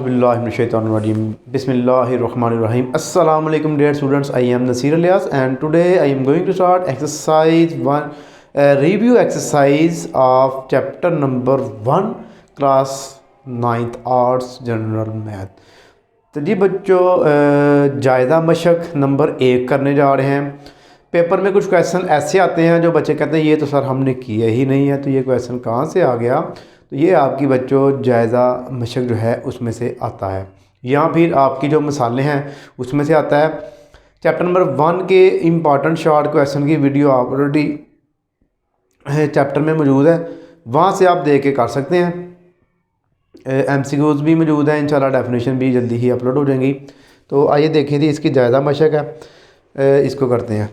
Auzubillahiminash-shaytanir-rajim. Bismillahir-rahmanir-rahim. Assalamu alaikum dear students. I am Naseer Ilyas and today I am going to start exercise 1, review exercise of chapter number 1 class 9th arts general math. तो जी बच्चों जायज़ा मशक number 1 करने जा रहे हैं। Paper में कुछ question ऐसे आते हैं जो बच्चे कहते हैं ये तो सर हमने किया ही नहीं है, तो ये क्वेश्चन कहाँ से आ गया। तो ये आपकी बच्चों जायज़ा मशक जो है उसमें से आता है, या फिर आपकी जो मिसालें हैं उसमें से आता है। चैप्टर नंबर 1 के इम्पॉर्टेंट शॉर्ट क्वेश्चन की वीडियो ऑलरेडी चैप्टर में मौजूद है, वहाँ से आप देख के कर सकते हैं। MCQs भी मौजूद है, इंशाल्लाह डेफिनेशन भी जल्दी ही अपलोड हो जाएंगी। तो आइए देखें थी इसकी जायज़ा मशक है, इसको करते हैं।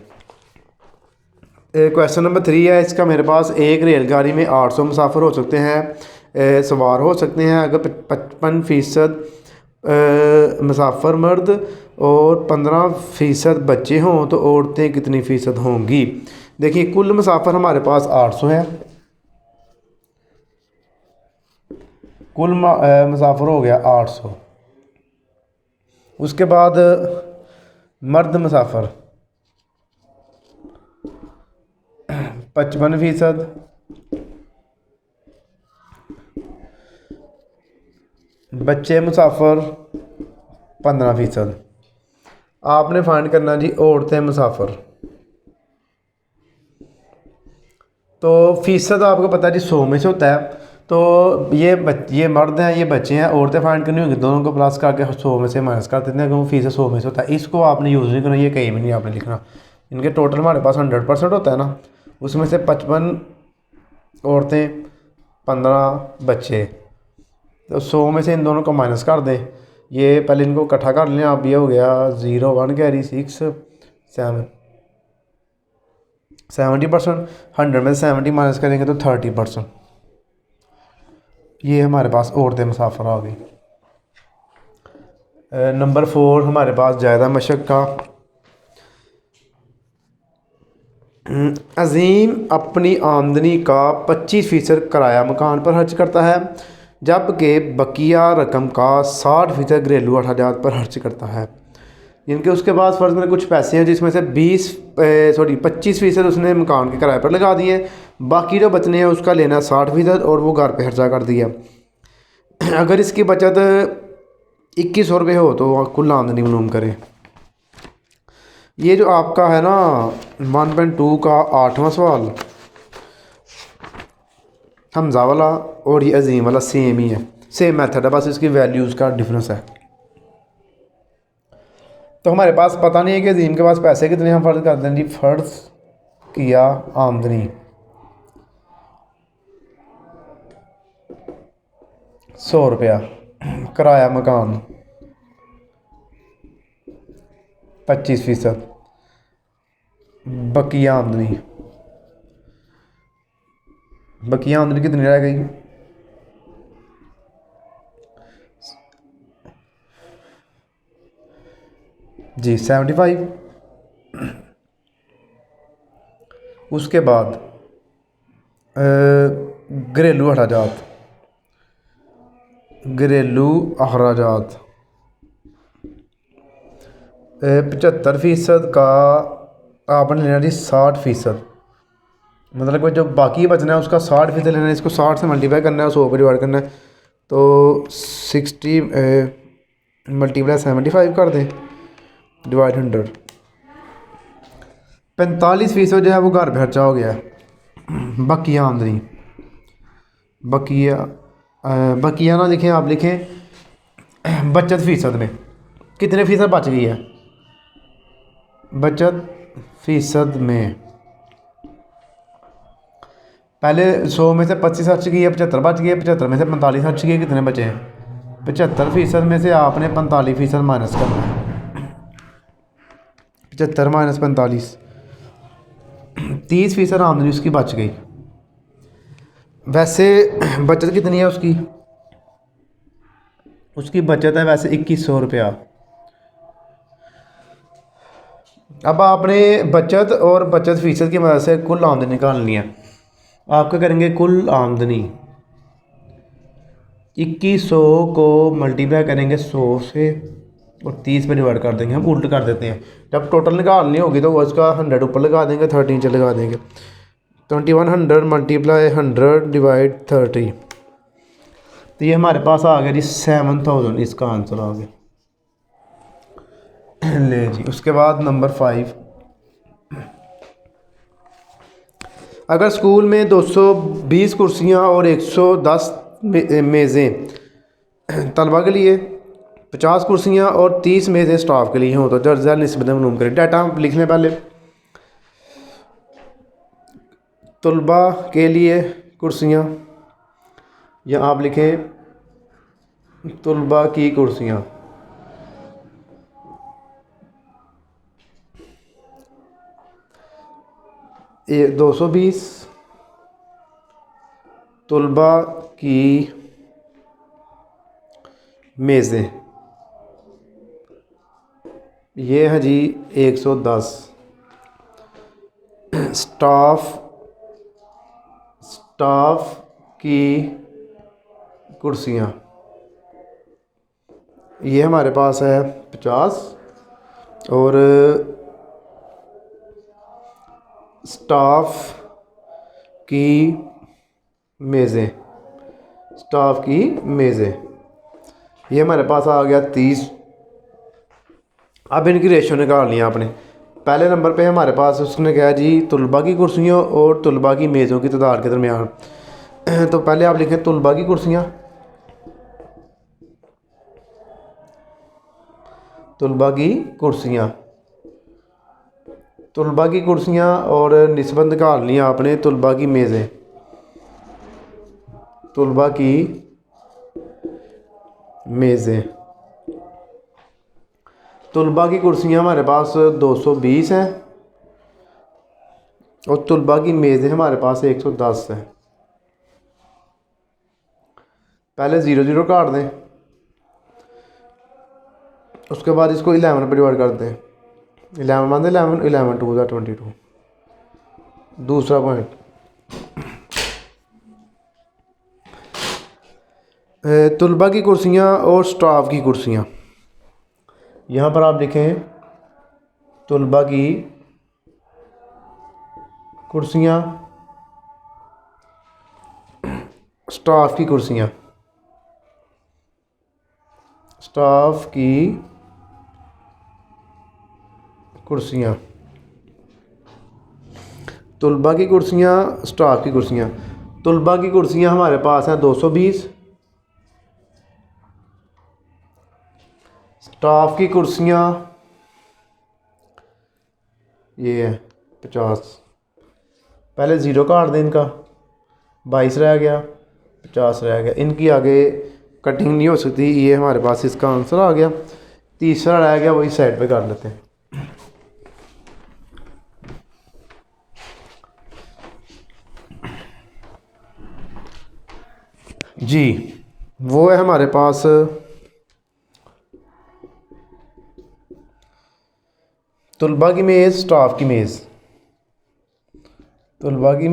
क्वेश्चन नंबर 3 है इसका। मेरे पास एक रेलगाड़ी में 800 मुसाफिर हो सकते हैं, सवार हो सकते हैं। अगर 55% मुसाफिर मर्द और 15% बच्चे हों तो औरतें कितनी फ़ीसद होंगी। देखिए कुल मुसाफिर हमारे पास 800 हैं, कुल मुसाफिर हो गया 800। उसके बाद मर्द मुसाफिर 55%, बच्चे मुसाफिर 15%। आपने फाइंड करना जी औरतें मुसाफिर। तो फ़ीसद आपको पता है जी 100 में से होता है। तो ये मर्द हैं, ये बच्चे हैं, औरतें फाइंड करनी होगी, दोनों को प्लस करके 100 में से माइनस कर देते हैं क्योंकि फ़ीसद 100 में से होता है। इसको आपने यूज़ नहीं करना, ये कहीं भी नहीं आपने लिखना। इनके टोटल हमारे पास 100% होता है ना, उसमें से 55 औरतें 15 बच्चे, तो 100 में से इन दोनों को माइनस कर दें। ये पहले इनको इकट्ठा कर लें आप। ये हो गया 0 1 कैरी 6 7 70%। 100 में से 70 माइनस करेंगे तो 30%। ये हमारे पास औरतें मुसाफिर आ गई। नंबर 4 हमारे पास जायज़ा मशक का। अजीम अपनी आमदनी का 25% किराया मकान पर खर्च करता है, जबकि बकिया रकम का 60% घरेलू अखराजात पर खर्च करता है। इनके उसके बाद फ़र्ज़ में कुछ पैसे हैं जिसमें से 25% उसने मकान के किराए पर लगा दिए, बाकी जो बचने हैं उसका लेना 60% और वो घर पे खर्चा कर दिया। अगर इसकी बचत 2100 रुपये हो तो कुल आमदनी मालूम करें। ये जो आपका है ना 1.2 का 8वां सवाल, हमज़ा वाला और ये अजीम वाला सेम ही है, सेम मेथड है, बस इसकी वैल्यूज़ का डिफरेंस है। तो हमारे पास पता नहीं है कि अजीम के पास पैसे कितने, हम फ़र्ज़ कर दें जी, फ़र्ज़ किया आमदनी 100 रुपया, किराया मकान 25%, बकिया आमदनी कितनी रह गई जी 75। उसके बाद घरेलू अखराजात 75% का आपने लेना जी 60%, मतलब जो बाकी बचना है उसका 60% लेना है। इसको 60 से मल्टीप्लाई करना है, 100 पर डिवाइड करना है, तो 60 मल्टीप्लाई 75 कर दें, डिवाइड 100। 45% जो है वो घर पे खर्चा हो गया। बकिया आमदनी, बकिया ना लिखें, आप लिखें बचत फ़ीसद में कितने फ़ीसद बच गई है। बचत फ़ीसद में पहले 100 में से 25 खर्च की है, 75 बच गए। 75 में से 45 खर्च किए, कितने बचे हैं। 75% में से आपने 45% माइनस करना है। 75 माइनस 45, 30% आमदनी उसकी बच गई। वैसे बचत कितनी है उसकी बचत है वैसे 2100 रुपया। अब आपने बचत और बचत फ़ीसद की मदद से कुल आमदनी निकालनी है। आप क्या करेंगे, कुल आमदनी 2100 को मल्टीप्लाई करेंगे 100 से और 30 में डिवाइड कर देंगे। हम उल्ट कर देते हैं, जब टोटल निकालनी होगी तो वो उसका 100 ऊपर लगा देंगे, 30 नीचे लगा देंगे। 2100 मल्टीप्लाई 100 डिवाइड 30, तो ये हमारे पास आ गया जी 7000, इसका आंसर आ गया। ले जी, उसके बाद नंबर 5, अगर स्कूल में 220 कुर्सियाँ और 110 मेज़ें तलबा के लिए, 50 कुर्सियाँ और 30 मेज़ें स्टाफ के लिए हों तो दर्जा निस्बतें मालूम करें। डाटा हम लिख लें पहले। तलबा के लिए कुर्सियाँ, या आप लिखें तलबा की कुर्सियाँ, ये 220 तलबा की मेज़ें, ये है जी 110 स्टाफ की कुर्सियाँ, ये हमारे पास है 50, और स्टाफ की मेज़ें, ये हमारे पास आ गया 30। अब इनकी रेशो निकालनी है आपने। पहले नंबर पे हमारे पास उसने कहा जी तलबा की कुर्सियों और तलबा की मेज़ों की तादाद के दरमियान। तो पहले आप लिखें तलबा की कुर्सियाँ, तलबा की कुर्सियाँ और निस्बत निकालनी है आपने तलबा की मेज़ें, तलबा की कुर्सियाँ हमारे पास 220 हैं और तलबा की मेज़ें हमारे पास 110 हैं। पहले 0 0 काट दें, उसके बाद इसको 11 पर डिवाइड कर दें। 11 वन 11, 11 टू 22। दूसरा पॉइंट, तलबा की कुर्सियाँ और स्टाफ की कुर्सियाँ, यहाँ पर आप लिखें तलबा की कुर्सियाँ, स्टाफ की कुर्सियाँ, तलबा की कुर्सियाँ, स्टाफ की कुर्सियाँ। तलबा की कुर्सियाँ हमारे पास हैं 220, स्टाफ की कुर्सियाँ ये है 50। पहले 0 काट दें, इनका 22 रह गया, 50 रह गया, इनकी आगे कटिंग नहीं हो सकती, ये हमारे पास इसका आंसर आ गया। तीसरा रह गया, वही साइड पे कर लेते हैं। जी, वो है हमारे पास तलबा की मेज़, स्टाफ की मेज़, तलबा की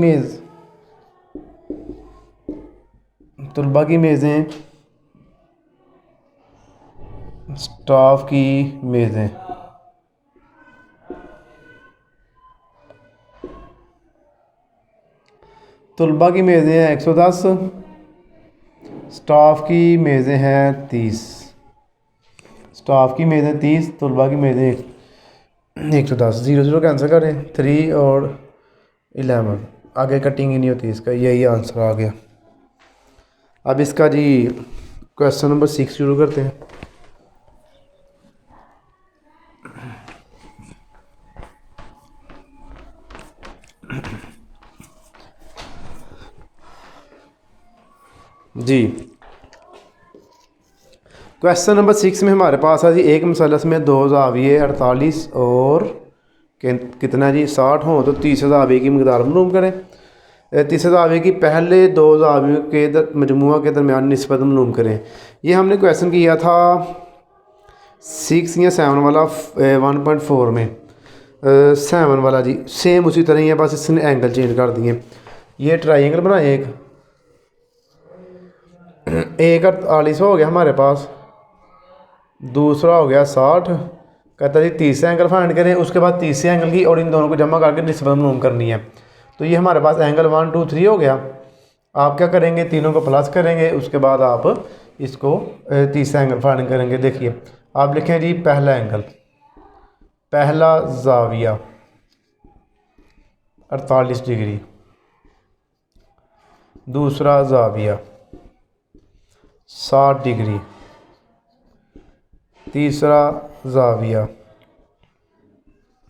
मेज़ें, स्टाफ की मेज़ें। तलबा की मेज़ें हैं 110, स्टाफ की मेज़ें हैं 30। स्टाफ की मेज़ें 30, तलबा की मेज़ें 110। 0 0 कैंसिल करें, 3 और 11, आगे कटिंग ही नहीं होती इसका, यही आंसर आ गया। अब इसका जी क्वेश्चन नंबर 6 शुरू करते हैं। जी, क्वेश्चन नंबर 6 में हमारे पास है जी एक मसलस में 2 ज़ाविये 48 और कितना जी 60 हों तो 30 ज़ाविये की मकदार मालूम करें। 30 ज़ाविये की पहले 2 ज़ावियों के मजमुआ के दरमियान निस्बत मालूम करें। ये हमने क्वेश्चन किया था 6 या 7 वाला 1.4 में। 7 वाला जी सेम उसी तरह ही है, बस इसने एंगल चेंज कर दिए। ये ट्रायंगल बनाए एक, एक 48 हो गया हमारे पास, दूसरा हो गया 60। कहता जी तीसरा एंगल फाइंड करें, उसके बाद तीसरे एंगल की और इन दोनों को जमा करके निस्बत मालूम करनी है। तो ये हमारे पास एंगल 1 2 3 हो गया। आप क्या करेंगे, तीनों को प्लस करेंगे, उसके बाद आप इसको तीसरा एंगल फाइंड करेंगे। देखिए आप लिखें जी पहला एंगल, पहला ज़ाविया 48 डिग्री, दूसरा ज़ाविया 60 डिग्री, तीसरा ज़ाविया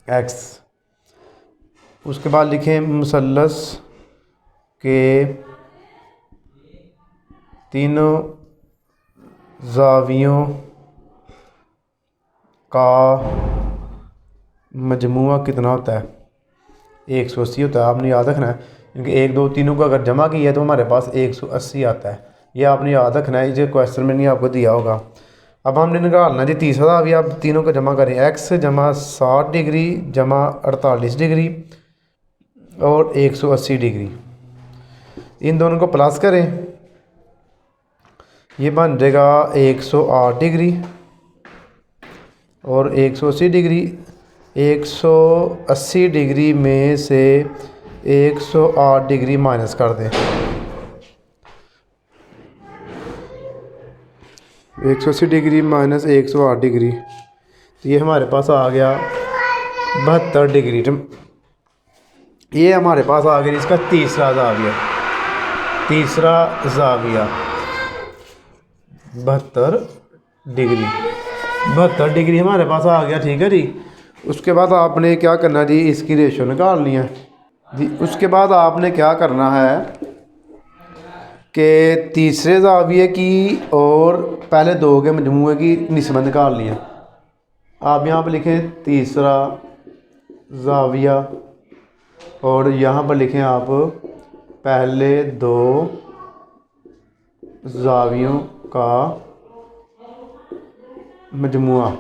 x। उसके बाद लिखें मुसल्लस के तीनों ज़ावियों का मजमुआ कितना होता है, 180 होता है। आपने याद रखना है, क्योंकि 1 2 तीनों को अगर जमा किया है तो हमारे पास 180 आता है। ये आपने याद रखना है, ये क्वेश्चन में नहीं आपको दिया होगा। अब हमने निकालना जी तीसरा ज़ाविया। आप तीनों को जमा करें, x जमा 60 डिग्री जमा 48 डिग्री और 180 डिग्री, इन दोनों को प्लस करें, ये बन जाएगा 108 डिग्री और 180 डिग्री। 180 डिग्री में से 108 डिग्री माइनस कर दें, 180 डिग्री माइनस 108 डिग्री, तो ये हमारे पास आ गया 72 डिग्री। ये हमारे पास आ गया इसका तीसरा ज़ाविया, तीसरा ज़ाविया 72 डिग्री, 72 डिग्री हमारे पास आ गया। ठीक है जी। उसके बाद आपने क्या करना जी, इसकी रेशो निकालनी है जी। उसके बाद आपने क्या करना है कि तीसरे ज़ाविये की और पहले दो के मजमूए की निस्बत निकालनी है। आप यहाँ पर लिखें तीसरा ज़ाविया और यहाँ पर लिखें आप पहले दो ज़ावियों का मजमुआ।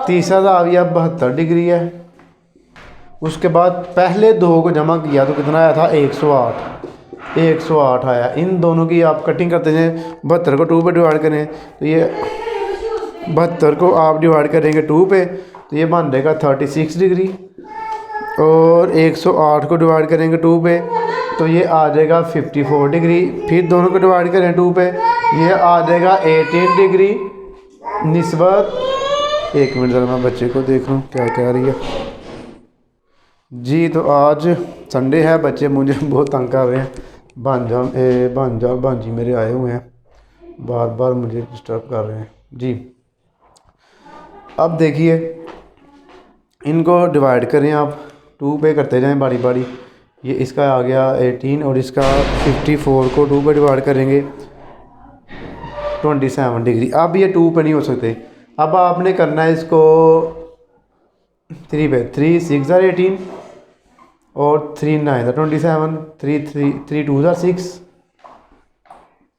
तीसरा ज़ाविया 72 डिग्री है। उसके बाद पहले दो को जमा किया तो कितना आया था, 108, 108 आया। इन दोनों की आप कटिंग करते हैं, 72 को 2 पे डिवाइड करें तो ये 72 को आप डिवाइड करेंगे 2 पे तो ये बन जाएगा 36 डिग्री और 108 को डिवाइड करेंगे 2 पे तो ये आ जाएगा 54 डिग्री। फिर दोनों को डिवाइड करें 2 पे, ये आ जाएगा 18 डिग्री। निस्बत, एक मिनट ज़रा मैं बच्चे को देख लूँ क्या कह रही है जी। तो आज संडे है, बच्चे मुझे बहुत तंग कर रहे हैं। भांजी मेरे आए हुए हैं, बार बार मुझे डिस्टर्ब कर रहे हैं जी। अब देखिए इनको डिवाइड करें आप, 2 पे करते जाएं बारी बारी। ये इसका आ गया 18 और इसका 54 को 2 पे डिवाइड करेंगे 27 डिग्री। अब ये 2 पे नहीं हो सकते, अब आपने करना है इसको 3 पे। 3 6 are 18 और 3 9 are 27, 3 2 are 6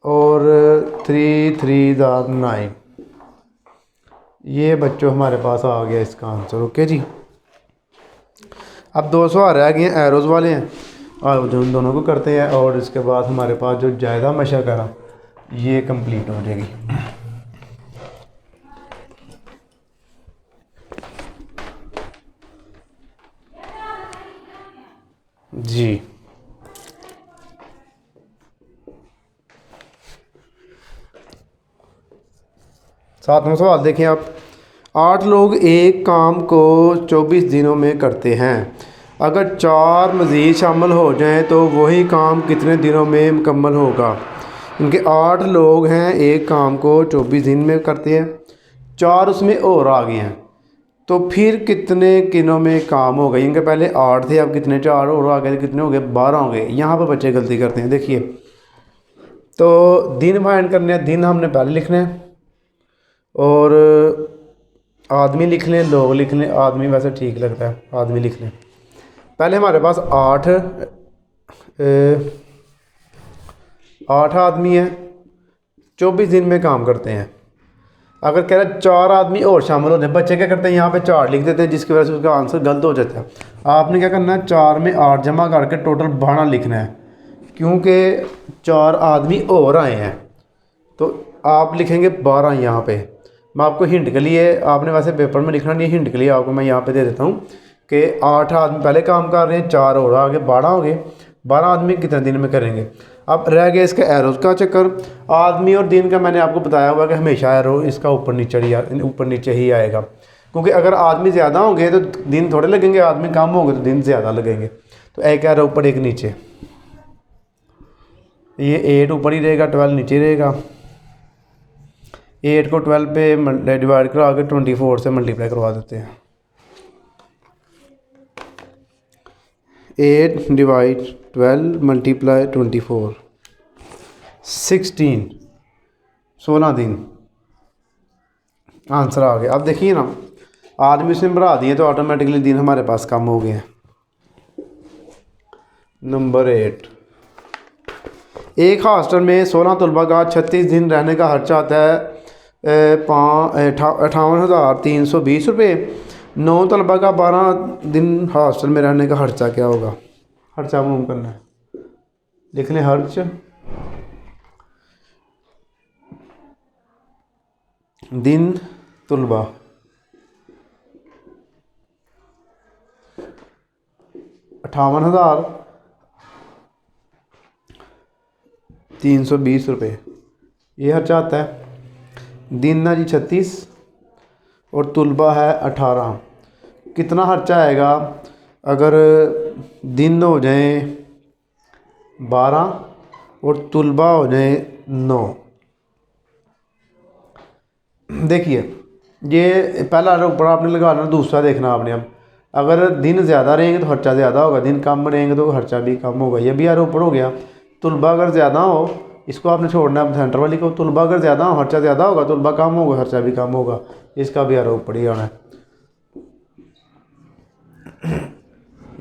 और 3 3 are 9। ये बच्चों हमारे पास आ गया इसका आंसर। ओके जी। अब 2 सवाल रह गए हैं एरोज़ वाले हैं, और जो उन दोनों को करते हैं और इसके बाद हमारे पास जो जायज़ा मशक है ये कंप्लीट हो जाएगी जी। सातवां सवाल देखें आप। 8 लोग एक काम को 24 दिनों में करते हैं। अगर 4 मज़ीद शामिल हो जाएं तो वही काम कितने दिनों में मुकम्मल होगा। इनके 8 लोग हैं, एक काम को 24 दिन में करते हैं, 4 उसमें और आ गए हैं, तो फिर कितने दिनों में काम हो गए। इनके पहले 8 थे, अब कितने 4 और आ गए, कितने हो गए 12 हो गए। यहाँ पर बच्चे गलती करते हैं। देखिए तो दिन फाइंड करने हैं, दिन हमने पहले लिखना है और आदमी लिख लें, लोग लिख लें। आदमी वैसे ठीक लगता है, आदमी लिख लें। पहले हमारे पास 8 आदमी हैं, 24 दिन में काम करते हैं। अगर कह रहा है 4 आदमी और शामिल होते हैं, बच्चे क्या करते हैं यहाँ पे 4 लिख देते हैं, जिसकी वजह से उसका आंसर गलत हो जाता है। आपने क्या करना है, 4 में 8 जमा करके टोटल 12 लिखना है, क्योंकि 4 आदमी और आए हैं तो आप लिखेंगे 12 यहाँ पे। मैं आपको हिंट के लिए, आपने वैसे पेपर में लिखना नहीं है, हिंट के लिए आपको मैं यहाँ पे दे देता हूँ कि 8 आदमी पहले काम कर रहे हैं, 4 और आगे 12 हो गए। 12 आदमी कितने दिन में करेंगे। अब रह गया इसका एरोज़ का चक्कर। आदमी और दिन का मैंने आपको बताया हुआ कि हमेशा एरो इसका ऊपर नीचे ही आएगा, क्योंकि अगर आदमी ज़्यादा होंगे तो दिन थोड़े लगेंगे, आदमी कम होंगे तो दिन ज़्यादा लगेंगे। तो एक एरो ऊपर एक नीचे, ये 8 ऊपर ही रहेगा, 12 नीचे रहेगा। 8 को 12 पे डिवाइड करा के 24 से मल्टीप्लाई करवा देते हैं। 8 डिवाइड 12 मल्टीप्लाई 24, 16 दिन आंसर आ गया। अब देखिए ना, आदमी उसने बढ़ा दिए तो ऑटोमेटिकली दिन हमारे पास कम हो गए हैं। नंबर 8, एक हॉस्टल में 16 तलबा का 36 दिन रहने का खर्चा आता है 58,320 रुपये। 9 तलबा का 12 दिन हॉस्टल में रहने का खर्चा क्या होगा। खर्चा मालूम करना है, लिख लें खर्च दिन तलबा 58,320 रुपये, ये खर्चा आता है। दिन ना जी 36 और तलबा है 18। कितना खर्चा आएगा अगर दिन हो जाए 12 और तलबा हो जाए 9। देखिए ये पहला ऊपर आपने लगा लेना, दूसरा देखना आपने। अब अगर दिन ज़्यादा रहेंगे तो खर्चा ज़्यादा होगा, दिन कम रहेंगे तो खर्चा भी कम होगा। ये भी यार ऊपर हो गया। तलबा अगर ज़्यादा हो, इसको आपने छोड़ना है सेंटर वाली को। तलबा अगर ज़्यादा हो खर्चा ज़्यादा होगा, तलबा कम होगा खर्चा भी कम होगा। इसका भी यार ऊपर ही आना है।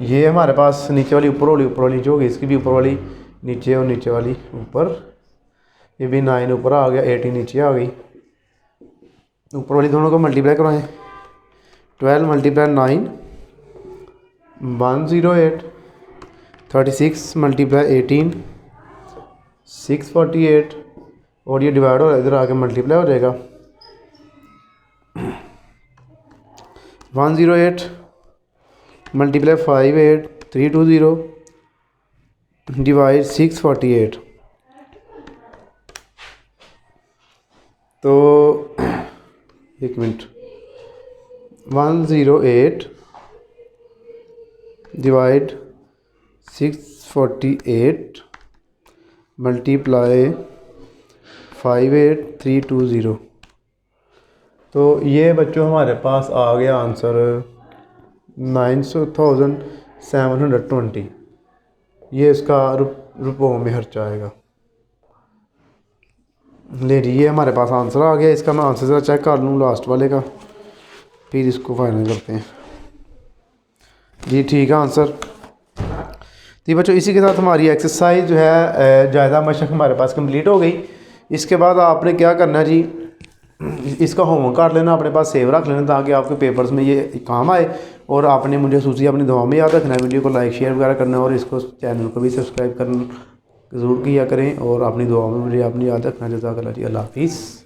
ये हमारे पास नीचे वाली ऊपर वाली नीचे होगी, इसकी भी ऊपर वाली नीचे और नीचे वाली ऊपर। ये भी 9 ऊपर आ गया, 18 नीचे आ गई। ऊपर वाली दोनों को मल्टीप्लाई करवाएं। 12 मल्टीप्लाई 9 108, 36 मल्टीप्लाई 18 648, और ये डिवाइड हो रहा है, इधर आके मल्टीप्लाई हो जाएगा। 108 मल्टीप्लाई 58 320 डिवाइड 648। तो एक मिनट, 108 डिवाइड 648 मल्टीप्लाई 58320। तो ये बच्चों हमारे पास आ गया आंसर 9,720। ये इसका रुपयों में खर्चा आएगा। ले जी, ये हमारे पास आंसर आ गया। इसका मैं आंसर ज़रा चेक कर लूँ लास्ट वाले का, फिर इसको फाइनल करते हैं। जी ठीक है आंसर। तो बच्चों इसी के साथ हमारी एक्सरसाइज जो है जायज़ा मशक हमारे पास कंप्लीट हो गई। इसके बाद आपने क्या करना है जी, इसका होमवर्क कर लेना, अपने पास सेव रख लेना, ताकि आपके पेपर्स में ये काम आए। और आपने मुझे सूची अपनी दुआ में याद रखना है, वीडियो को लाइक शेयर वगैरह करना है, और इसको चैनल को भी सब्सक्राइब करना ज़रूर किया करें, और अपनी दुआ में मुझे आपने याद रखना। जज़ाकल्लाह जी, अल्लाह हाफ़िज़।